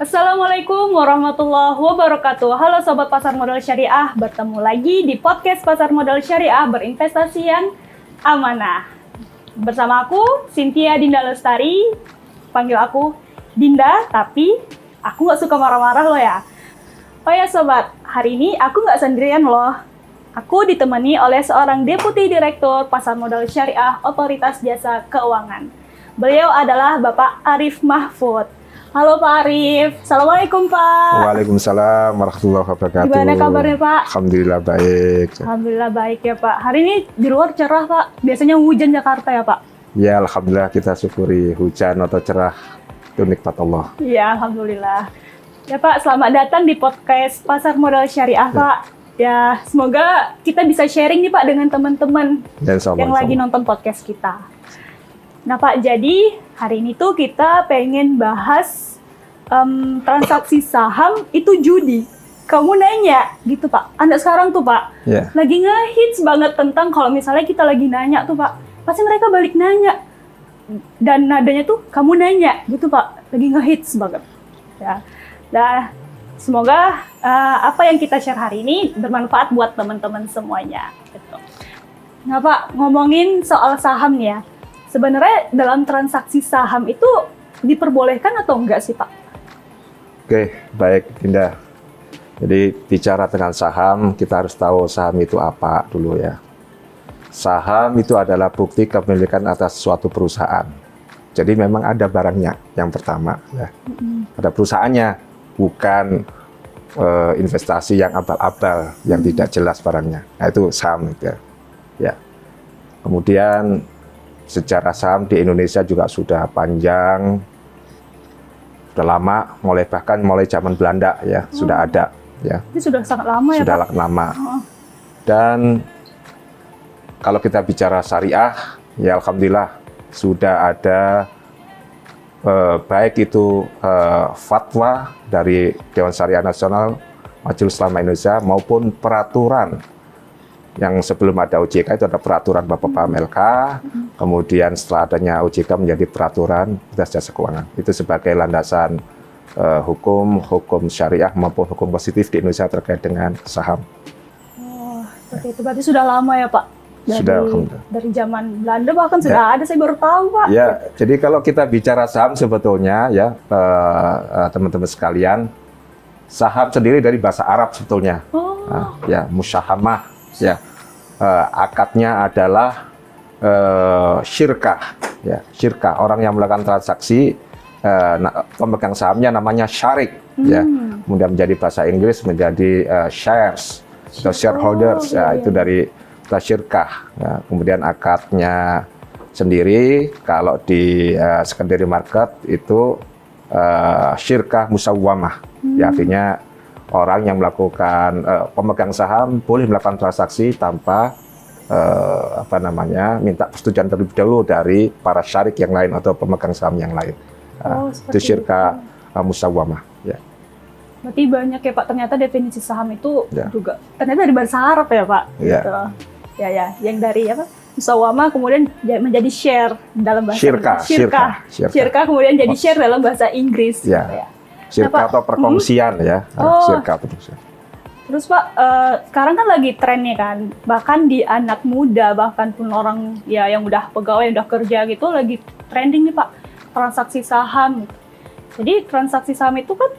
Assalamualaikum warahmatullahi wabarakatuh. Halo Sobat Pasar Modal Syariah, bertemu lagi di podcast Pasar Modal Syariah berinvestasi yang amanah. Bersama aku, Cynthia Dinda Lestari. Panggil aku Dinda, tapi aku nggak suka marah-marah loh ya. Oh ya Sobat, hari ini aku nggak sendirian loh. Aku ditemani oleh seorang Deputi Direktur Pasar Modal Syariah Otoritas Jasa Keuangan. Beliau adalah Bapak Arif Mahfud. Halo Pak Arif, Assalamualaikum Pak. Waalaikumsalam warahmatullahi wabarakatuh. Gimana kabarnya Pak? Alhamdulillah baik. Alhamdulillah baik ya Pak. Hari ini di luar cerah Pak, biasanya hujan Jakarta ya Pak? Ya Alhamdulillah kita syukuri hujan atau cerah itu nikmat Allah. Iya Alhamdulillah. Ya Pak, selamat datang di podcast Pasar Modal Syariah Pak. Ya semoga kita bisa sharing nih Pak dengan teman-teman yang lagi nonton podcast kita. Nah Pak, jadi hari ini tuh kita pengen bahas transaksi saham itu judi. Kamu nanya gitu Pak, anak sekarang tuh Pak, lagi ngehits banget tentang kalau misalnya kita lagi nanya tuh Pak, pasti mereka balik nanya. Dan nadanya tuh, kamu nanya gitu Pak, lagi ngehits banget. Ya. Nah, semoga apa yang kita share hari ini bermanfaat buat teman-teman semuanya. Gitu. Nah Pak, ngomongin soal saham nih ya, sebenarnya dalam transaksi saham itu diperbolehkan atau enggak sih Pak? Oke, baik Dinda. Jadi bicara tentang saham, kita harus tahu saham itu apa dulu ya. Saham itu adalah bukti kepemilikan atas suatu perusahaan. Jadi memang ada barangnya yang pertama ya. Ada perusahaannya, bukan investasi yang abal-abal yang tidak jelas barangnya. Nah itu saham itu ya. Ya. Kemudian sejarah saham di Indonesia juga sudah panjang, sudah lama, bahkan mulai zaman Belanda ya, sudah ada ya. Ini sudah sangat lama ya Pak? Sudah lama. Dan kalau kita bicara syariah, ya Alhamdulillah sudah ada baik itu fatwa dari Dewan Syariah Nasional, Majelis Ulama Indonesia maupun peraturan yang sebelum ada OJK itu ada peraturan Bapepam LK, kemudian setelah adanya OJK menjadi peraturan Otoritas Jasa Keuangan. Itu sebagai landasan hukum syariah maupun hukum positif di Indonesia terkait dengan saham. Oh, seperti itu. Berarti sudah lama ya Pak? Dari zaman Belanda bahkan sudah ada, saya baru tahu Pak. Ya, jadi kalau kita bicara saham sebetulnya ya teman-teman sekalian, saham sendiri dari bahasa Arab sebetulnya. Ya, musyahamah ya. Akadnya adalah syirkah ya, syirkah, orang yang melakukan transaksi, pemegang sahamnya namanya syarik ya, kemudian menjadi bahasa Inggris menjadi shares atau shareholders ya, itu dari syirkah ya. Kemudian akadnya sendiri kalau di secondary market itu syirkah musawwamah ya, artinya orang yang melakukan pemegang saham boleh melakukan transaksi tanpa minta persetujuan terlebih dahulu dari para syarik yang lain atau pemegang saham yang lain. Itu syirkah musawwamah. Ya. Berarti banyak ya Pak. Ternyata definisi saham itu juga ternyata dari bahasa Arab ya Pak. Ya. Gitu. Ya. Yang dari apa? Musawwamah kemudian menjadi share dalam bahasa Syirkah kemudian jadi share dalam bahasa Inggris. Ya. Gitu ya. Syirkah atau perkongsian ya. Syirkah atau perkongsian. Terus Pak, sekarang kan lagi trennya kan, bahkan di anak muda, bahkan pun orang ya yang udah pegawai, yang udah kerja gitu, lagi trending nih Pak, transaksi saham. Jadi transaksi saham itu kan,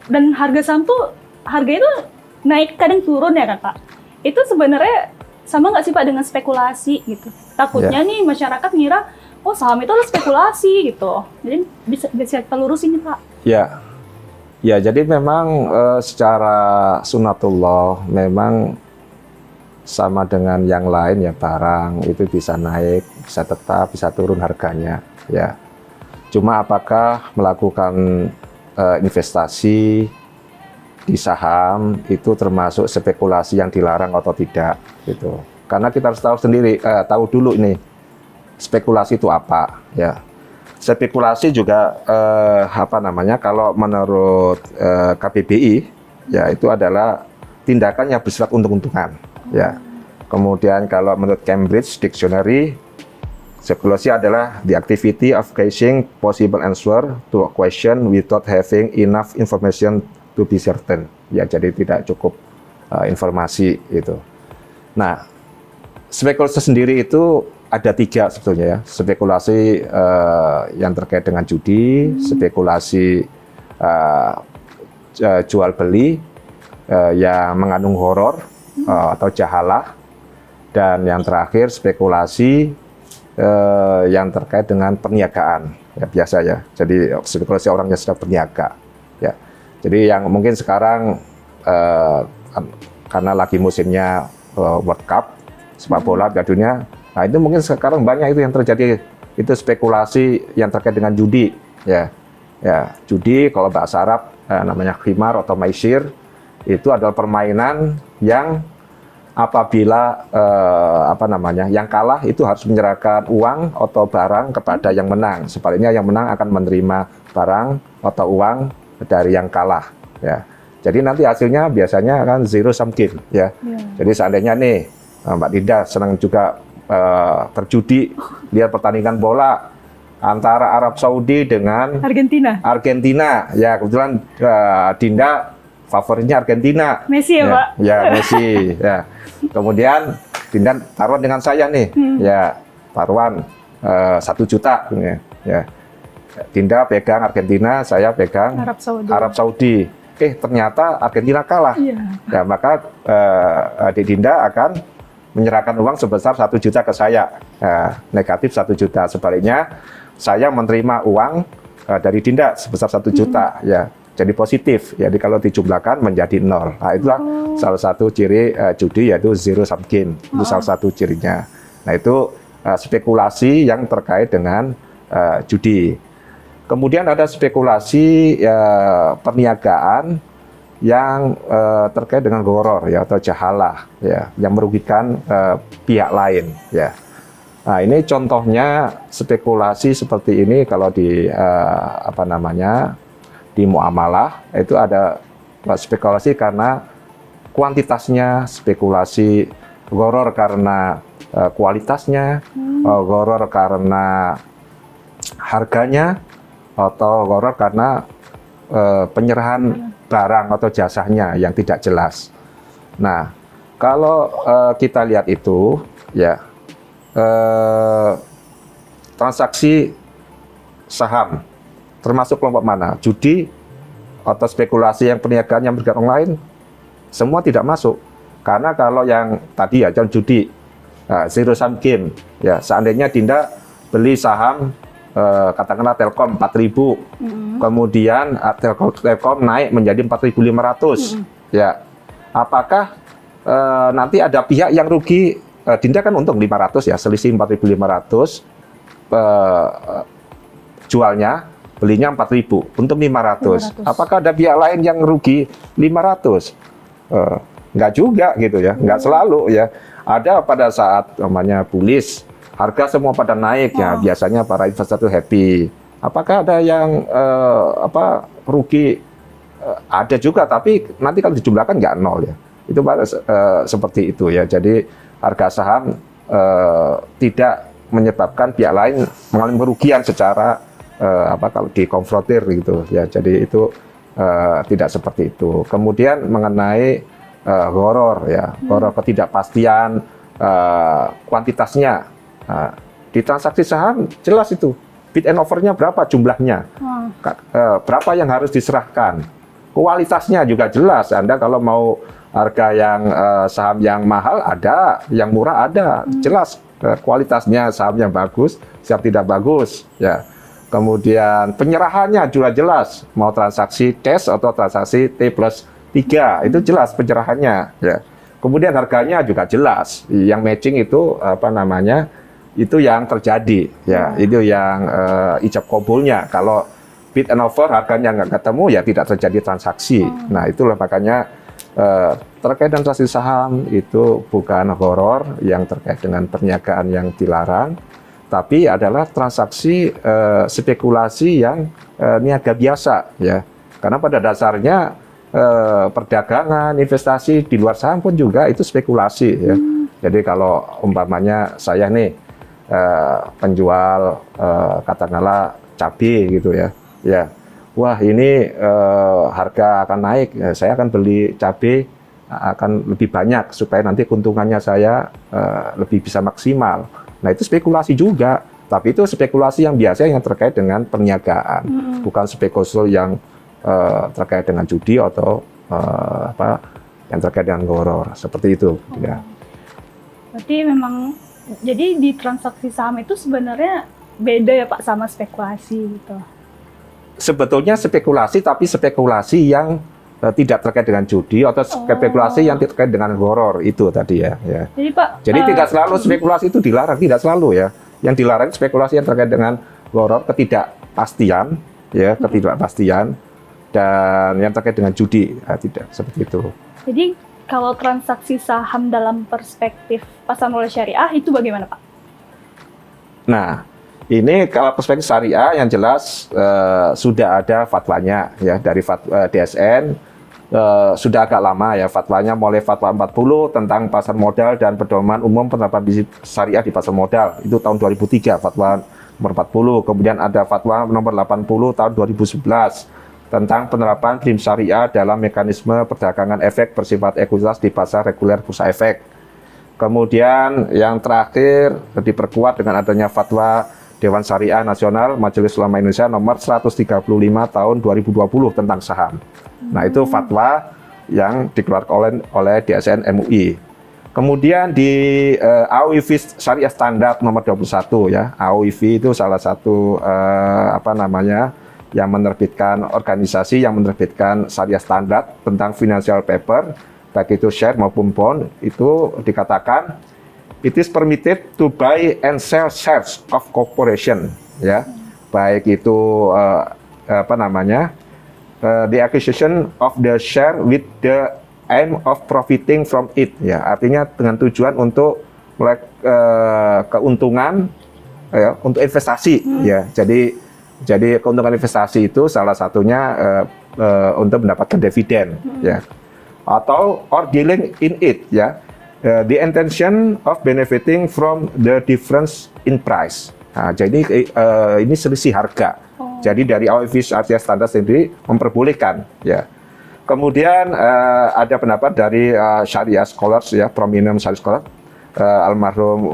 dan harga saham tuh, harganya tuh naik kadang turun ya kan Pak. Itu sebenarnya sama nggak sih Pak dengan spekulasi gitu? Takutnya nih masyarakat ngira, oh saham itu adalah spekulasi gitu. Jadi bisa kita lurusin nih Pak. Ya, jadi memang secara sunatullah memang sama dengan yang lain ya, barang itu bisa naik, bisa tetap, bisa turun harganya ya. Cuma apakah melakukan investasi di saham itu termasuk spekulasi yang dilarang atau tidak gitu. Karena kita harus tahu dulu ini spekulasi itu apa ya. Spekulasi juga kalau menurut KBBI ya itu adalah tindakan yang bersifat untung-untungan ya. Kemudian kalau menurut Cambridge Dictionary, Spekulasi adalah the activity of guessing possible answer to a question without having enough information to be certain. Ya, jadi tidak cukup informasi itu. Nah, spekulasi sendiri itu ada 3 sebetulnya ya. Spekulasi yang terkait dengan judi, spekulasi jual beli yang mengandung horor atau jahalah, dan yang terakhir spekulasi yang terkait dengan perniagaan, ya biasa ya. Jadi spekulasi orang yang sedang berniaga, ya. Jadi yang mungkin sekarang karena lagi musimnya World Cup sepak bola Piala Dunia, nah itu mungkin sekarang banyak itu yang terjadi, itu spekulasi yang terkait dengan judi, ya. Ya, judi kalau bahasa Arab namanya khimar atau maisir, itu adalah permainan yang apabila yang kalah itu harus menyerahkan uang atau barang kepada yang menang. Sebaliknya yang menang akan menerima barang atau uang dari yang kalah. Ya, jadi nanti hasilnya biasanya akan zero sum game. Ya, jadi seandainya nih Mbak Dinda senang juga terjudi, lihat pertandingan bola antara Arab Saudi dengan Argentina. Ya, kebetulan Dinda favoritnya Argentina. Messi ya, Pak? Ya, Messi. Ya. Kemudian Dinda taruhan dengan saya nih. Ya, taruhan 1 juta. Ya. Dinda pegang Argentina, saya pegang Arab Saudi. Ternyata Argentina kalah. Ya, maka adik Dinda akan menyerahkan uang sebesar 1 juta ke saya. Negatif 1 juta. Sebaliknya, saya menerima uang dari Dinda sebesar 1 juta. Ya. Jadi positif, jadi kalau dijumlahkan menjadi 0. Nah, itulah salah satu ciri judi, yaitu zero sum game. Itu salah satu cirinya. Nah, itu spekulasi yang terkait dengan judi. Kemudian ada spekulasi perniagaan yang terkait dengan gharar, ya, atau jahalah, ya, yang merugikan pihak lain. Ya. Nah, ini contohnya spekulasi seperti ini kalau di di muamalah itu ada spekulasi karena kuantitasnya, spekulasi gharar karena kualitasnya, gharar karena harganya, atau gharar karena penyerahan barang atau jasanya yang tidak jelas. Nah, kalau kita lihat itu, ya, transaksi saham termasuk kelompok mana? Judi atau spekulasi yang perniagaan yang bergerak online, semua tidak masuk. Karena kalau yang tadi ya, contoh judi, zero sum game, ya, seandainya Dinda beli saham katakanlah Telkom 4.000, kemudian Telkom naik menjadi 4.500, ya, apakah nanti ada pihak yang rugi? Dinda kan untung 500 ya, selisih 4.500, jualnya, belinya 4.000, untung 500. Apakah ada pihak lain yang rugi 500? Enggak juga gitu ya, enggak selalu ya. Ada pada saat namanya bullish, harga semua pada naik ya, biasanya para investor itu happy. Apakah ada yang rugi? Ada juga, tapi nanti kalau dijumlahkan nggak nol ya. Itu seperti itu ya. Jadi harga saham tidak menyebabkan pihak lain mengalami kerugian secara kalau dikonfrontir gitu ya. Jadi itu tidak seperti itu. Kemudian mengenai gharar ya, gharar ketidakpastian kuantitasnya. Di transaksi saham jelas itu bid and offer-nya berapa jumlahnya, berapa yang harus diserahkan, kualitasnya juga jelas. Anda kalau mau harga yang saham yang mahal ada, yang murah ada, jelas kualitasnya, saham yang bagus, siap tidak bagus ya. Kemudian penyerahannya juga jelas, mau transaksi cash atau transaksi T+3, itu jelas penyerahannya ya. Kemudian harganya juga jelas, yang matching itu itu yang terjadi ya, itu yang ijab kabulnya. Kalau bid and offer harganya nggak ketemu ya tidak terjadi transaksi. Nah, itulah makanya terkait dengan transaksi saham itu bukan gharar yang terkait dengan perniagaan yang dilarang, tapi adalah transaksi spekulasi yang niaga biasa ya. Karena pada dasarnya perdagangan, investasi di luar saham pun juga itu spekulasi ya. Jadi kalau umpamanya saya nih penjual katakanlah cabai gitu ya. Ya, wah ini harga akan naik, saya akan beli cabai akan lebih banyak supaya nanti keuntungannya saya lebih bisa maksimal. Nah itu spekulasi juga, tapi itu spekulasi yang biasa yang terkait dengan perniagaan, bukan spekulasi yang terkait dengan judi atau yang terkait dengan goror seperti itu. Ya. Berarti memang jadi di transaksi saham itu sebenarnya beda ya Pak sama spekulasi gitu. Sebetulnya spekulasi, tapi spekulasi yang tidak terkait dengan judi atau spekulasi yang terkait dengan goror itu tadi ya. Jadi Pak, jadi tidak selalu spekulasi itu dilarang, tidak selalu ya. Yang dilarang spekulasi yang terkait dengan goror, ketidakpastian, ya ketidakpastian, dan yang terkait dengan judi, tidak seperti itu. Jadi kalau transaksi saham dalam perspektif pasar modal syariah itu bagaimana Pak? Nah, ini kalau perspektif syariah yang jelas sudah ada fatwanya ya dari DSN. Sudah agak lama ya fatwanya, mulai fatwa 40 tentang pasar modal dan pedoman umum penerapan syariah di pasar modal itu tahun 2003 fatwa nomor 40. Kemudian ada fatwa nomor 80 tahun 2011 tentang penerapan prinsip syariah dalam mekanisme perdagangan efek bersifat ekuitas di pasar reguler bursa efek. Kemudian yang terakhir diperkuat dengan adanya fatwa Dewan Syariah Nasional Majelis Ulama Indonesia nomor 135 tahun 2020 tentang saham. Nah itu fatwa yang dikeluarkan oleh DSN MUI. Kemudian di AOIV Syariah Standar nomor 21 ya. AOIV itu salah satu yang menerbitkan organisasi yang menerbitkan syariah standar tentang financial paper, baik itu share maupun bond, itu dikatakan it is permitted to buy and sell shares of corporation, ya, baik itu the acquisition of the share with the aim of profiting from it, ya, artinya dengan tujuan untuk keuntungan, ya, untuk investasi, ya, jadi keuntungan investasi itu salah satunya untuk mendapatkan dividen, ya, atau or dealing in it, ya, the intention of benefiting from the difference in price. Nah, jadi ini selisih harga. Jadi dari AOIV Syariah Standar sendiri memperbolehkan, ya. Kemudian ada pendapat dari Syariah Scholars, ya, prominent Syariah Scholars, almarhum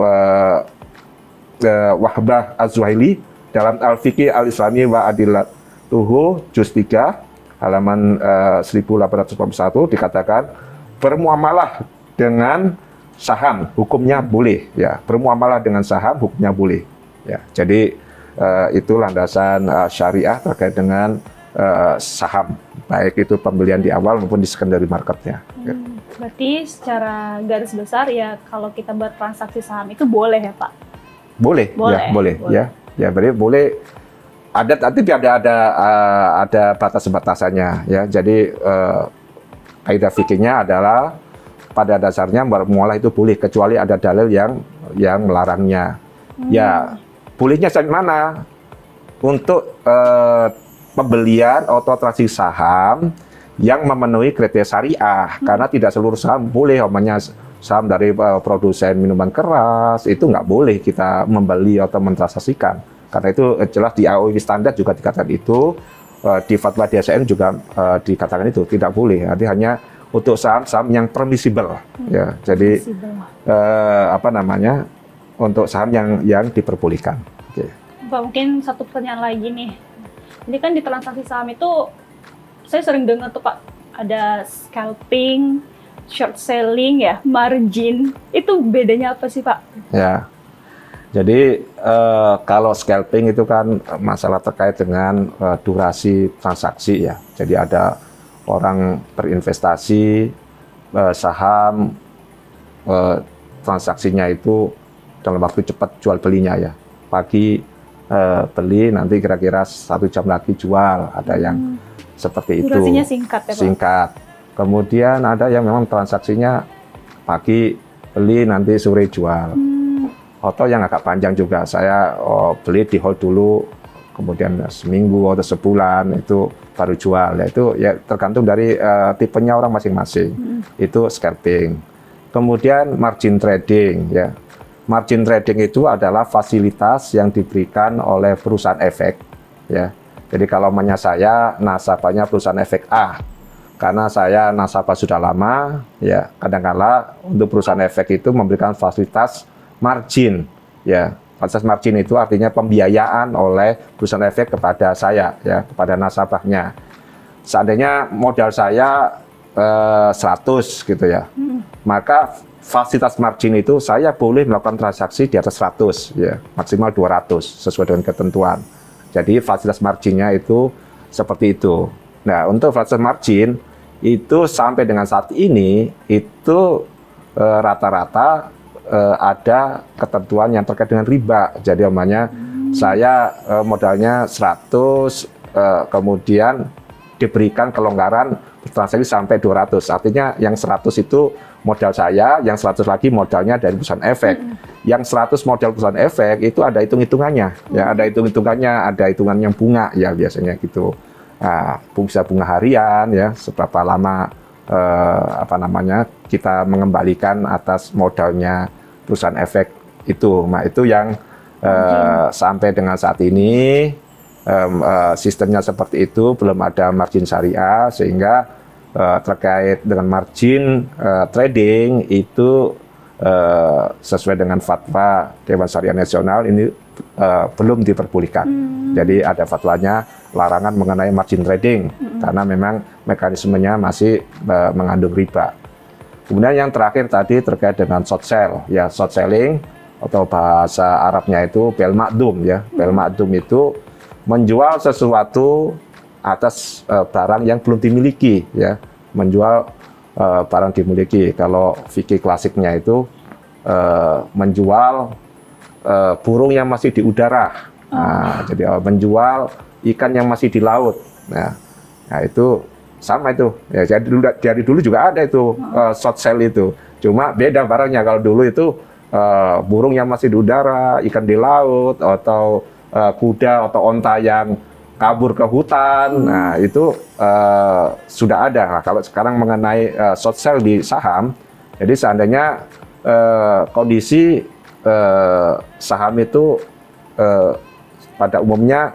Wahbah Az-Zuhaili dalam Al-Fiqh Al-Islami wa Adillatuhu Juz 3 halaman 1841 dikatakan bermuamalah dengan saham hukumnya boleh, ya, bermuamalah dengan saham hukumnya boleh, ya. Jadi itu landasan syariah terkait dengan saham, baik itu pembelian di awal maupun di secondary marketnya. Berarti secara garis besar ya kalau kita bertransaksi saham itu boleh ya Pak? Boleh. Ya, boleh. Ya. Ya, berarti boleh. Tapi ada batas-batasannya, ya. Jadi kaidah fikihnya adalah pada dasarnya bermuamalah itu boleh kecuali ada dalil yang melarangnya. Ya, bolehnya sampai mana? Untuk pembelian atau transaksi saham yang memenuhi kriteria syariah, karena tidak seluruh saham boleh, umpamanya saham dari produsen minuman keras itu nggak boleh kita membeli atau mentransaksikan, karena itu jelas di AOIV standar juga dikatakan itu, di fatwa DSN juga dikatakan itu tidak boleh. Artinya hanya untuk saham-saham yang permissible, ya. Jadi untuk saham yang diperbolehkan. Oke. Pak, mungkin satu pertanyaan lagi nih. Ini kan di transaksi saham itu saya sering dengar tuh Pak, ada scalping, short selling, ya, margin. Itu bedanya apa sih Pak? Ya, jadi kalau scalping itu kan masalah terkait dengan durasi transaksi, ya. Jadi ada orang berinvestasi saham, transaksinya itu dalam waktu cepat jual belinya, ya. Pagi beli, nanti kira-kira 1 jam lagi jual. Ada yang seperti itu. Durasinya singkat ya Pak? Singkat. Kemudian ada yang memang transaksinya pagi beli, nanti sore jual. Atau yang agak panjang juga, saya beli di hold dulu, kemudian seminggu atau sebulan itu baru jual. Ya, itu ya tergantung dari tipenya orang masing-masing. Itu scalping. Kemudian margin trading, ya. margin trading itu adalah fasilitas yang diberikan oleh perusahaan efek, ya. Jadi kalau saya nasabahnya perusahaan efek A, karena saya nasabah sudah lama, ya kadang-kala untuk perusahaan efek itu memberikan fasilitas margin, ya. Fasilitas margin itu artinya pembiayaan oleh perusahaan efek kepada saya, ya, kepada nasabahnya. Seandainya modal saya 100 gitu ya, maka fasilitas margin itu saya boleh melakukan transaksi di atas 100, ya, maksimal 200 sesuai dengan ketentuan. Jadi fasilitas marginnya itu seperti itu. Nah, untuk fasilitas margin itu sampai dengan saat ini itu rata-rata ada ketentuan yang terkait dengan riba. Jadi namanya saya modalnya 100, kemudian diberikan kelonggaran transaksi sampai 200. Artinya yang 100 itu modal saya, yang 100 lagi modalnya dari perusahaan efek. Yang 100 modal perusahaan efek itu ada hitung-hitungannya. Ya, ada hitung-hitungannya, ada hitungan yang bunga ya biasanya gitu. Nah, bisa bunga harian ya, seberapa lama kita mengembalikan atas modalnya perusahaan efek itu. Nah, itu yang sampai dengan saat ini sistemnya seperti itu, belum ada margin syariah, sehingga terkait dengan margin trading itu sesuai dengan fatwa Dewan Syariah Nasional ini belum diperbolehkan. Jadi ada fatwanya larangan mengenai margin trading karena memang mekanismenya masih mengandung riba. Kemudian yang terakhir tadi terkait dengan short sell, ya short selling atau bahasa Arabnya itu bel ma'dum ya. Bel ma'dum itu menjual sesuatu atas barang yang belum dimiliki, ya, menjual barang dimiliki. Kalau fikih klasiknya itu menjual burung yang masih di udara, jadi menjual ikan yang masih di laut. Nah itu sama itu. Ya, dari dulu juga ada itu short sell itu. Cuma beda barangnya. Kalau dulu itu burung yang masih di udara, ikan di laut, atau kuda atau onta yang kabur ke hutan, nah itu sudah ada. Nah, kalau sekarang mengenai short sell di saham, jadi seandainya kondisi saham itu pada umumnya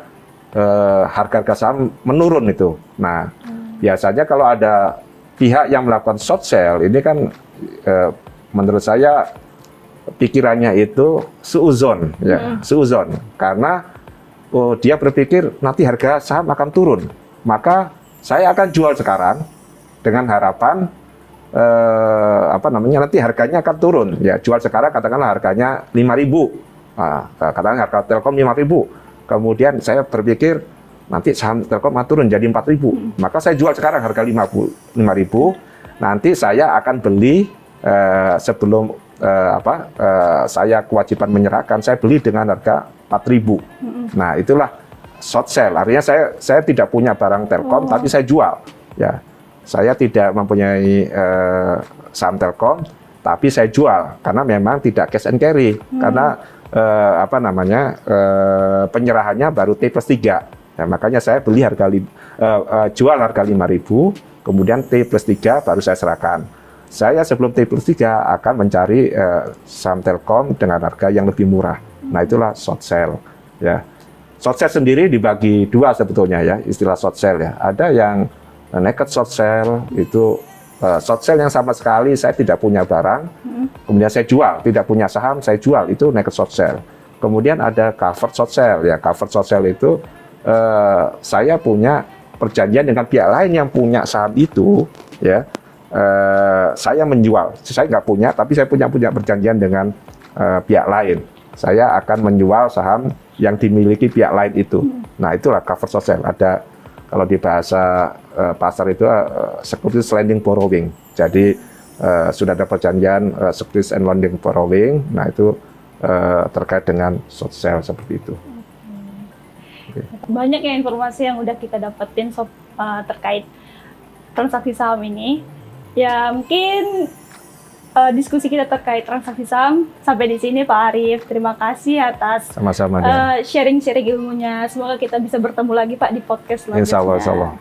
harga saham menurun itu. Nah, biasanya kalau ada pihak yang melakukan short sell, ini kan menurut saya pikirannya itu suuzon, ya, suuzon, karena dia berpikir nanti harga saham akan turun, maka saya akan jual sekarang dengan harapan nanti harganya akan turun, ya, jual sekarang katakanlah harganya 5.000, katakanlah harga Telkom 5.000, kemudian saya berpikir nanti saham Telkom akan turun jadi 4.000, maka saya jual sekarang harga 5.000, nanti saya akan beli sebelum saya kewajiban menyerahkan, saya beli dengan harga 4.000. Nah, itulah short sell. Artinya saya tidak punya barang Telkom, tapi saya jual. Ya, saya tidak mempunyai saham Telkom, tapi saya jual karena memang tidak cash and carry. Karena penyerahannya baru T+3. Ya, makanya saya beli jual harga 5.000, kemudian T+3 baru saya serahkan. Saya sebelum T+3 akan mencari saham Telkom dengan harga yang lebih murah. Nah, itulah short sell. Ya, short sell sendiri dibagi dua sebetulnya, ya, istilah short sell, ya. Ada yang naked short sell, itu short sell yang sama sekali saya tidak punya barang, kemudian saya jual, tidak punya saham, saya jual, itu naked short sell. Kemudian ada covered short sell, ya. Covered short sell itu saya punya perjanjian dengan pihak lain yang punya saham itu, ya. Saya menjual, saya nggak punya, tapi saya punya perjanjian dengan pihak lain. Saya akan menjual saham yang dimiliki pihak lain itu. Nah, itulah covered short sell. Ada, kalau di bahasa pasar itu securities lending borrowing. Jadi sudah ada perjanjian securities and lending borrowing. Nah, itu terkait dengan short sell seperti itu. Banyak ya informasi yang udah kita dapetin terkait transaksi saham ini. Ya, mungkin diskusi kita terkait transaksi saham sampai di sini, Pak Arief. Terima kasih atas sama-sama sharing-sharing ilmunya. Semoga kita bisa bertemu lagi, Pak, di podcast selanjutnya. Insya Allah.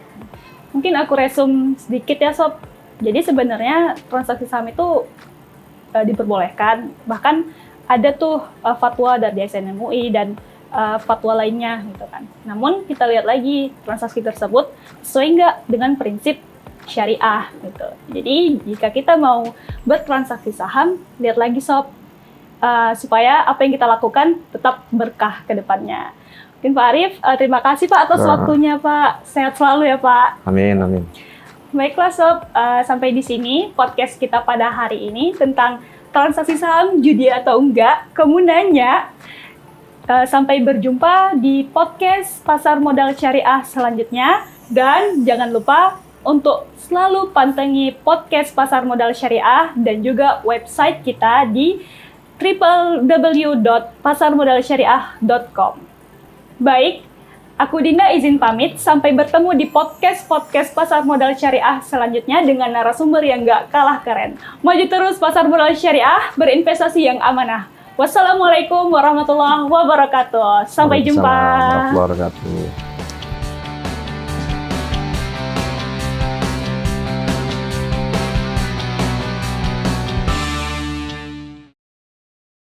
Mungkin aku resum sedikit ya, Sob. Jadi sebenarnya transaksi saham itu diperbolehkan. Bahkan ada tuh fatwa dari DSN MUI dan fatwa lainnya gitu kan. Namun kita lihat lagi transaksi tersebut sesuai nggak dengan prinsip syariah gitu. Jadi jika kita mau bertransaksi saham, lihat lagi sob, supaya apa yang kita lakukan tetap berkah ke depannya. Mungkin Pak Arief, terima kasih Pak atas waktunya Pak. Sehat selalu ya Pak. Amin, amin. Baiklah sob, sampai di sini podcast kita pada hari ini tentang transaksi saham judi atau enggak. Kamu nanya. Sampai berjumpa di podcast Pasar Modal Syariah selanjutnya. Dan jangan lupa untuk selalu pantengi podcast Pasar Modal Syariah dan juga website kita di www.pasarmodalsyariah.com. Baik, aku Dinda izin pamit. Sampai bertemu di podcast Pasar Modal Syariah selanjutnya dengan narasumber yang gak kalah keren. Maju terus Pasar Modal Syariah, berinvestasi yang amanah. Wassalamualaikum warahmatullahi wabarakatuh. Sampai jumpa. Waalaikumsalam warahmatullahi wabarakatuh.